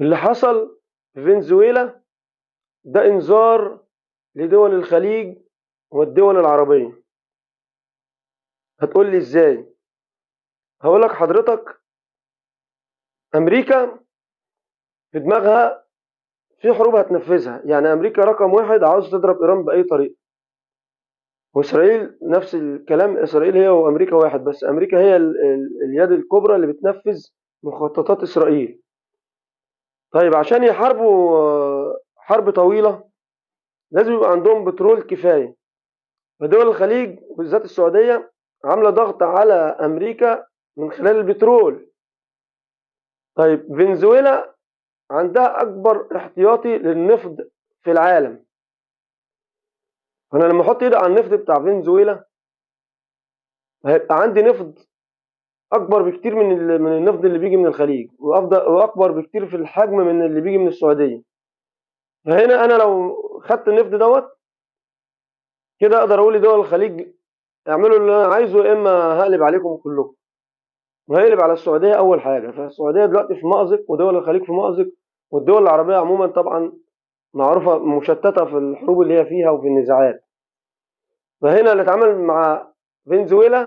اللي حصل في فنزويلا ده انذار لدول الخليج والدول العربية. هتقول لي ازاي؟ هقول لك حضرتك، امريكا في دماغها في حروب هتنفذها. يعني امريكا رقم واحد عاوز تضرب ايران باي طريقة، واسرائيل نفس الكلام. اسرائيل هي وامريكا واحد، بس امريكا هي اليد الكبرى اللي بتنفذ مخططات اسرائيل. طيب عشان يحاربوا حرب طويلة لازم يبقى عندهم بترول كفاية. فدول الخليج وبالذات السعودية عاملة ضغط على أمريكا من خلال البترول. طيب فنزويلا عندها أكبر احتياطي للنفط في العالم. فأنا لما أحط إيدي على النفط بتاع فنزويلا هيبقى عندي نفط أكبر بكتير من النفط اللي بيجي من الخليج، وأفضل وأكبر بكتير في الحجم من اللي بيجي من السعودية. فهنا أنا لو خدت النفط دوت كده أقدر أقول لدول الخليج اعملوا اللي أنا عايزه، يا إما هقلب عليكم كلكم. وهيقلب على السعودية أول حاجة. فالسعودية دلوقتي في مأزق، ودول الخليج في مأزق، والدول العربية عموما طبعا معروفة مشتتة في الحروب اللي هي فيها وفي النزاعات. فهنا اللي اتعامل مع فنزويلا